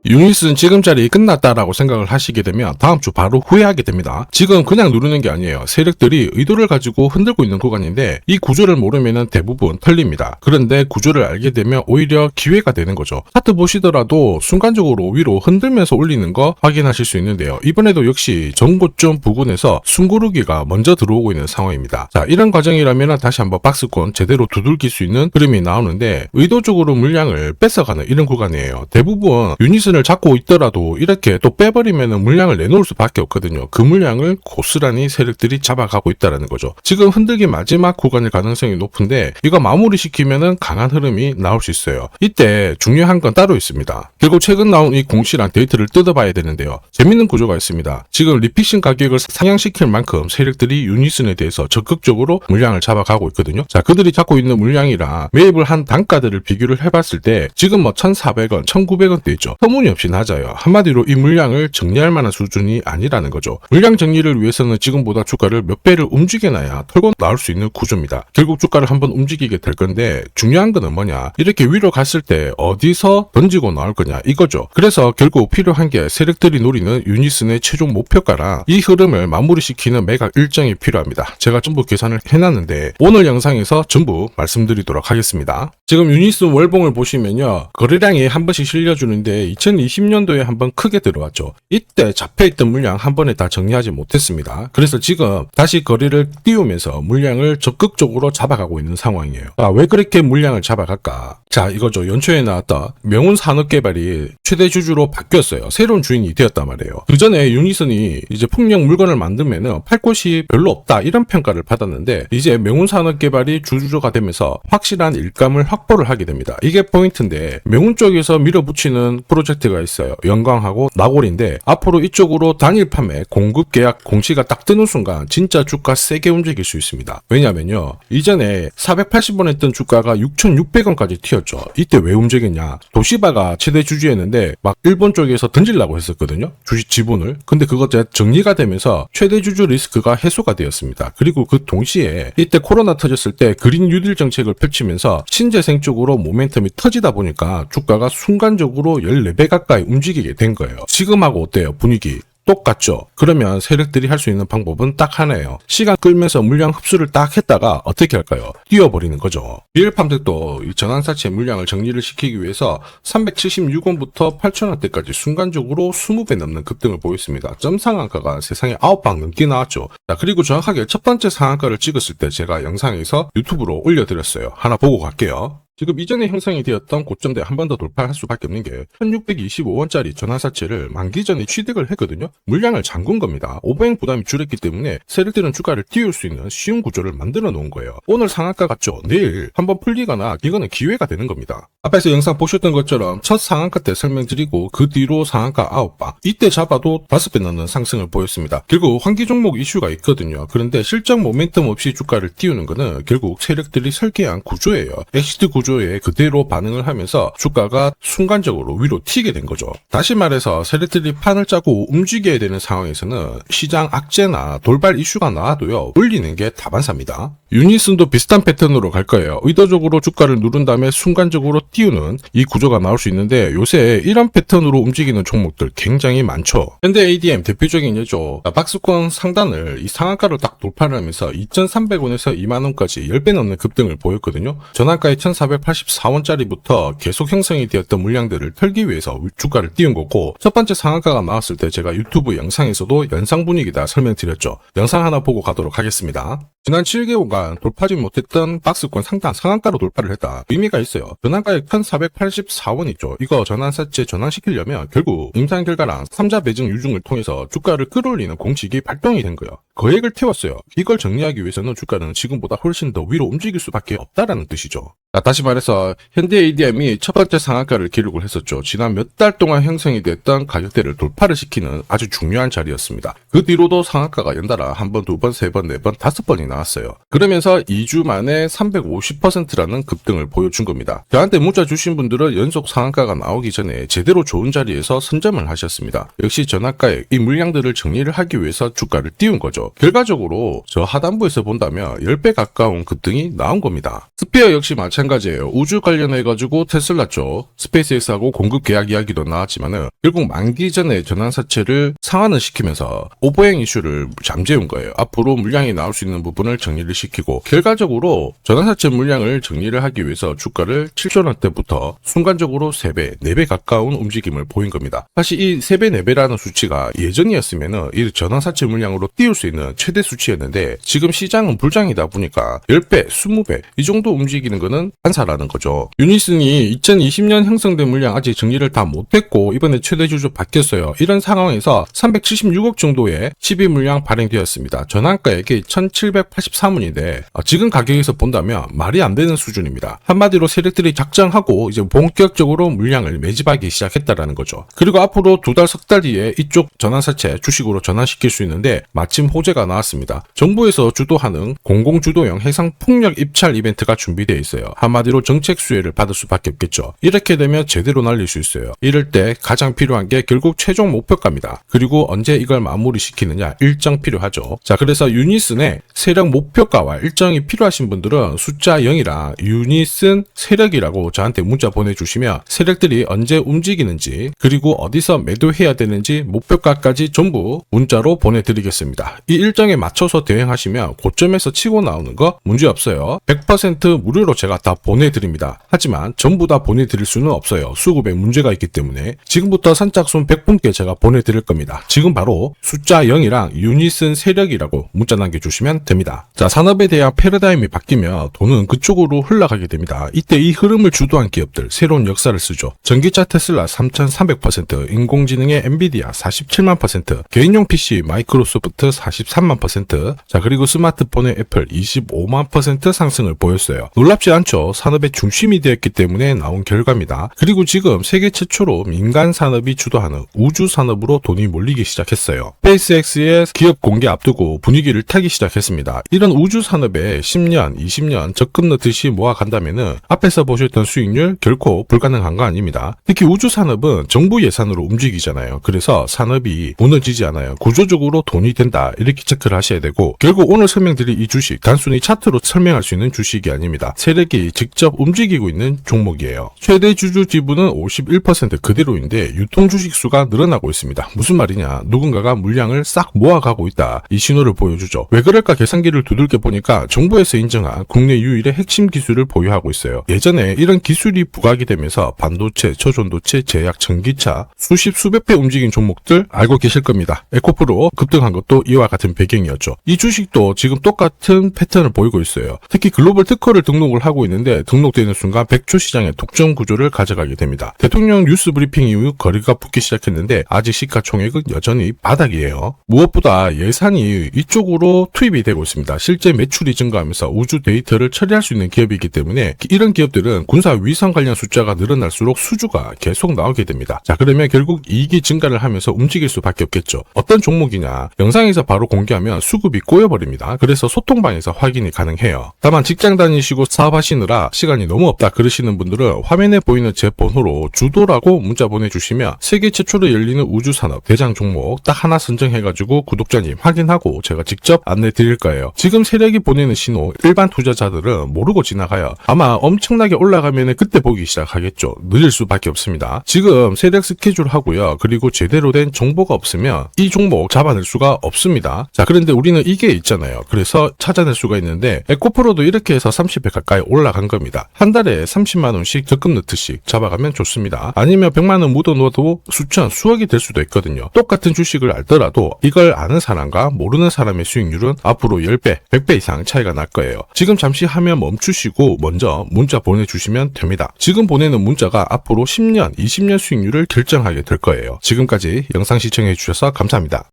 유닛은 지금 자리 끝났다라고 생각을 하시게 되면 다음 주 바로 후회하게 됩니다. 지금 그냥 누르는 게 아니에요. 세력들이 의도를 가지고 흔들고 있는 구간인데 이 구조를 모르면 대부분 털립니다. 그런데 구조를 알게 되면 오히려 기회가 되는 거죠. 차트 보시더라도 순간적으로 위로 흔들면서 올리는 거 확인하실 수 있는데요. 이번에도 역시 전고점 부근에서 숨고르기가 먼저 들어오고 있는 상황입니다. 자, 이런 과정이라면 다시 한번 박스권 제대로 두들길 수 있는 흐름이 나오는데 의도적으로 물량을 뺏어가는 이런 구간이에요. 대부분 유닛을 잡고 있더라도 이렇게 또 빼버리면 물량을 내놓을 수밖에 없거든요. 그 물량을 고스란히 세력들이 잡아가고 있다는 거죠. 지금 흔들기 마지막 구간일 가능성이 높은데 이거 마무리시키면 강한 흐름이 나올 수 있어요. 이때 중요한 건 따로 있습니다. 결국 최근 나온 이 공시랑 데이터를 뜯어봐야 되는데요. 재밌는 구조가 있습니다. 지금 리피싱 가격을 상향시킬 만큼 세력들이 유닛에 대해서 적극적으로 물량을 잡아가고 있거든요. 자, 그들이 잡고 있는 물량이랑 매입을 한 단가들을 비교를 해봤을 때 지금 뭐 1,400원, 1,900원대 있죠. 터무니없이 낮아요. 한마디로 이 물량을 정리할 만한 수준이 아니라는 거죠. 물량 정리를 위해서는 지금보다 주가를 몇 배를 움직여놔야 털고 나올 수 있는 구조입니다. 결국 주가를 한번 움직이게 될 건데 중요한 거는 뭐냐, 이렇게 위로 갔을 때 어디서 던지고 나올 거냐 이거죠. 그래서 결국 필요한 게 세력들이 노리는 유니슨의 최종 목표가랑 이 흐름을 마무리시키는 매각 일정이 필요합니다. 제가 전부 계산을 해놨는데 오늘 영상에서 전부 말씀드리도록 하겠습니다. 지금 유니슨 월봉을 보시면요, 거래량이 한 번씩 실려주는데 2020년도에 한번 크게 들어왔죠. 이때 잡혀있던 물량 한 번에 다 정리하지 못했습니다. 그래서 지금 다시 거래를 띄우면서 물량을 적극적으로 잡아가고 있는 상황이에요. 왜 그렇게 물량을 잡아갈까? 자, 이거죠. 연초에 나왔던 명운산업개발이 최대 주주로 바뀌었어요. 새로운 주인이 되었단 말이에요. 그 전에 유니슨이 이제 풍력 물건을 만들면은 팔 곳이 별로 없다 이런 평가를 받았는데 이제 명운산업개발이 주주가 되면서 확실한 일감을 확보를 하게 됩니다. 이게 포인트인데 명운 쪽에서 밀어붙이는 프로젝트가 있어요. 영광하고 나골인데 앞으로 이쪽으로 단일 판매 공급 계약 공시가 딱 뜨는 순간 진짜 주가 세게 움직일 수 있습니다. 왜냐면요, 이전에 480원 했던 주가가 6,600원까지 튀었죠. 이때 왜 움직였냐, 도시바가 최대 주주였는데 막 일본 쪽에서 던지려고 했었거든요, 주식 지분을. 근데 그것 정리가 되면서 최대 주주 리스크가 해소가 되었습니다. 그리고 그 동시에 이때 코로나 터졌을 때 그린 뉴딜 정책을 펼치면서 신재생 쪽으로 모멘텀이 터지다 보니까 주가가 순간적으로 14배 가까이 움직이게 된 거예요. 지금하고 어때요, 분위기? 똑같죠? 그러면 세력들이 할 수 있는 방법은 딱 하나예요. 시간 끌면서 물량 흡수를 딱 했다가 어떻게 할까요? 뛰어버리는 거죠. 리얼팜텍도 이 전환사채 물량을 정리를 시키기 위해서 376원부터 8,000원대까지 순간적으로 20배 넘는 급등을 보였습니다. 점 상한가가 세상에 9방 넘게 나왔죠. 자, 그리고 정확하게 첫 번째 상한가를 찍었을 때 제가 영상에서 유튜브로 올려드렸어요. 하나 보고 갈게요. 지금 이전에 형성이 되었던 고점대 한 번 더 돌파할 수밖에 없는 게 1625원짜리 전환사채를 만기 전에 취득을 했거든요. 물량을 잠근 겁니다. 오버행 부담이 줄었기 때문에 세력들은 주가를 띄울 수 있는 쉬운 구조를 만들어 놓은 거예요. 오늘 상한가 같죠? 내일 한번 풀리거나 이거는 기회가 되는 겁니다. 앞에서 영상 보셨던 것처럼 첫 상한가 때 설명드리고 그 뒤로 상한가 9방, 이때 잡아도 5배 넘는 상승을 보였습니다. 결국 환기 종목 이슈가 있거든요. 그런데 실적 모멘텀 없이 주가를 띄우는 거는 결국 세력들이 설계한 구조예요. 엑시트 구조에 그대로 반응을 하면서 주가가 순간적으로 위로 튀게 된 거죠. 다시 말해서 세력들이 판을 짜고 움직여야 되는 상황에서는 시장 악재나 돌발 이슈가 나와도요, 올리는 게 다반사입니다. 유니슨도 비슷한 패턴으로 갈 거예요. 의도적으로 주가를 누른 다음에 순간적으로 띄우는 이 구조가 나올 수 있는데 요새 이런 패턴으로 움직이는 종목들 굉장히 많죠. 현대 ADM 대표적인 예죠. 박스권 상단을 이 상한가로 딱 돌파를 하면서 2,300원에서 2만원까지 10배 넘는 급등을 보였거든요. 전환가의 1,484원짜리부터 계속 형성이 되었던 물량들을 털기 위해서 주가를 띄운 거고, 첫 번째 상한가가 나왔을 때 제가 유튜브 영상에서도 연상 분위기다 설명드렸죠. 영상 하나 보고 가도록 하겠습니다. 지난 7개월간 돌파하지 못했던 박스권 상단 상한가로 돌파를 했다. 의미가 있어요. 전환가액 1,484원 있죠. 이거 전환사채 전환시키려면 결국 임상 결과랑 3자 매증 유증을 통해서 주가를 끌어올리는 공식이 발동이 된 거예요. 거액을 태웠어요. 이걸 정리하기 위해서는 주가는 지금보다 훨씬 더 위로 움직일 수밖에 없다라는 뜻이죠. 자, 다시 말해서 현대 ADM이 첫 번째 상한가를 기록을 했었죠. 지난 몇 달 동안 형성이 됐던 가격대를 돌파를 시키는 아주 중요한 자리였습니다. 그 뒤로도 상한가가 연달아 한 번, 두 번, 세 번, 네 번, 5번이나 나왔어요. 그러면서 2주 만에 350%라는 급등을 보여준 겁니다. 저한테 문자 주신 분들은 연속 상한가가 나오기 전에 제대로 좋은 자리에서 선점을 하셨습니다. 역시 전학가에 이 물량들을 정리를 하기 위해서 주가를 띄운 거죠. 결과적으로 저 하단부에서 본다면 10배 가까운 급등이 나온 겁니다. 스피어 역시 마찬가지예요. 우주 관련해가지고 테슬라 쪽 스페이스X하고 공급 계약 이야기도 나왔지만은 결국 만기 전에 전환사채를 상환을 시키면서 오버행 이슈를 잠재운 거예요. 앞으로 물량이 나올 수 있는 부분을 정리를 시키고 결과적으로 전환사채 물량을 정리를 하기 위해서 주가를 7조 원대부터 순간적으로 3배, 4배 가까운 움직임을 보인 겁니다. 사실 이 3배, 4배라는 수치가 예전이었으면은 이 전환사채 물량으로 띄울 수 있는 최대 수치였는데 지금 시장은 불장이다 보니까 10배, 20배 이 정도 움직이는 거는 한사라는 거죠. 유니슨이 2020년 형성된 물량 아직 정리를 다 못했고 이번에 최대 주주 바뀌었어요. 이런 상황에서 376억 정도의 12 물량 발행되었습니다. 전환가액이 1783원인데 지금 가격에서 본다면 말이 안 되는 수준입니다. 한마디로 세력들이 작정하고 이제 본격적으로 물량을 매집하기 시작했다라는 거죠. 그리고 앞으로 2달, 3달 뒤에 이쪽 전환사채 주식으로 전환시킬 수 있는데 마침 호재가 나왔습니다. 정부에서 주도하는 공공주도형 해상풍력 입찰 이벤트가 준비되어 있어요. 한마디로 정책 수혜를 받을 수밖에 없겠죠. 이렇게 되면 제대로 날릴 수 있어요. 이럴 때 가장 필요한 게 결국 최종 목표가입니다. 그리고 언제 이걸 마무리시키느냐 일정 필요하죠. 자, 그래서 유니슨의 세력 목표가와 일정이 필요하신 분들은 숫자 0이랑 유니슨 세력이라고 저한테 문자 보내주시면 세력들이 언제 움직이는지 그리고 어디서 매도해야 되는지 목표가까지 전부 문자로 보내드리겠습니다. 이 일정에 맞춰서 대응하시면 고점에서 치고 나오는 거 문제없어요. 100% 무료로 제가 다 보내드립니다. 하지만 전부 다 보내드릴 수는 없어요. 수급에 문제가 있기 때문에 지금부터 선착순 100분께 제가 보내드릴 겁니다. 지금 바로 숫자 0이랑 유니슨 세력이라고 문자 남겨주시면 됩니다. 자, 산업에 대한 패러다임이 바뀌면 돈은 그쪽으로 흘러가게 됩니다. 이때 이 흐름을 주도한 기업들 새로운 역사를 쓰죠. 전기차 테슬라 3300%, 인공지능의 엔비디아 47만%, 개인용 PC 마이크로소프트 43만%, 자, 그리고 스마트폰의 애플 25만% 상승을 보였어요. 놀랍지 않죠? 산업의 중심이 되었기 때문에 나온 결과입니다. 그리고 지금 세계 최초로 민간 산업이 주도하는 우주 산업으로 돈이 몰리기 시작했어요. 스페이스X의 기업 공개 앞두고 분위기를 타기 시작했습니다. 이런 우주 산업에 10년, 20년 적금 넣듯이 모아간다면은 앞에서 보셨던 수익률 결코 불가능한 거 아닙니다. 특히 우주 산업은 정부 예산으로 움직이잖아요. 그래서 산업이 무너지지 않아요. 구조적으로 돈이 된다 이렇게 체크를 하셔야 되고 결국 오늘 설명드릴 이 주식 단순히 차트로 설명할 수 있는 주식이 아닙니다. 세력이 직접 움직이고 있는 종목이에요. 최대 주주 지분은 51% 그대로인데 유통 주식 수가 늘어나고 있습니다. 무슨 말이냐? 누군가가 물량을 싹 모아가고 있다. 이 신호를 보여주죠. 왜 그럴까 계산기를 두들겨 보니까 정부에서 인정한 국내 유일의 핵심 기술을 보유하고 있어요. 예전에 이런 기술이 부각이 되면서 반도체, 저전도체, 제약, 전기차 수십 수백 배 움직인 종목들 알고 계실 겁니다. 에코프로 급등한 것도 이와 같은 배경이었죠. 이 주식도 지금 똑같은 패턴을 보이고 있어요. 특히 글로벌 특허를 등록을 하고 있는데 등록되는 순간 100조 시장의 독점 구조를 가져가게 됩니다. 대통령 뉴스 브리핑 이후 거리가 붙기 시작했는데 아직 시가총액은 여전히 바닥이에요. 무엇보다 예산이 이쪽으로 투입이 되고 있습니다. 실제 매출이 증가하면서 우주 데이터를 처리할 수 있는 기업이기 때문에 이런 기업들은 군사 위성 관련 숫자가 늘어날수록 수주가 계속 나오게 됩니다. 자, 그러면 결국 이익이 증가를 하면서 움직일 수밖에 없겠죠. 어떤 종목이냐? 영상에서 바로 공개하면 수급이 꼬여버립니다. 그래서 소통방에서 확인이 가능해요. 다만 직장 다니시고 사업하시느라 시간이 너무 없다 그러시는 분들은 화면에 보이는 제 번호로 주도라고 문자 보내주시면 세계 최초로 열리는 우주산업 대장 종목 딱 하나 선정해가지고 구독자님 확인하고 제가 직접 안내 드릴 거예요. 지금 세력이 보내는 신호 일반 투자자들은 모르고 지나가요. 아마 엄청나게 올라가면 그때 보기 시작하겠죠. 늦을 수밖에 없습니다. 지금 세력 스케줄 하고요. 그리고 제대로 된 정보가 없으면 이 종목 잡아낼 수가 없습니다. 자, 그런데 우리는 이게 있잖아요. 그래서 찾아낼 수가 있는데 에코프로도 이렇게 해서 30배 가까이 올라간 겁니다. 한 달에 30만 원씩 적금 넣듯이 잡아가면 좋습니다. 아니면 100만 원 묻어놓아도 수천, 수억이 될 수도 있거든요. 똑같은 주식을 알더라도 이걸 아는 사람과 모르는 사람의 수익률은 앞으로 10배, 100배 이상 차이가 날 거예요. 지금 잠시 화면 멈추시고 먼저 문자 보내주시면 됩니다. 지금 보내는 문자가 앞으로 10년, 20년 수익률을 결정하게 될 거예요. 지금까지 영상 시청해 주셔서 감사합니다.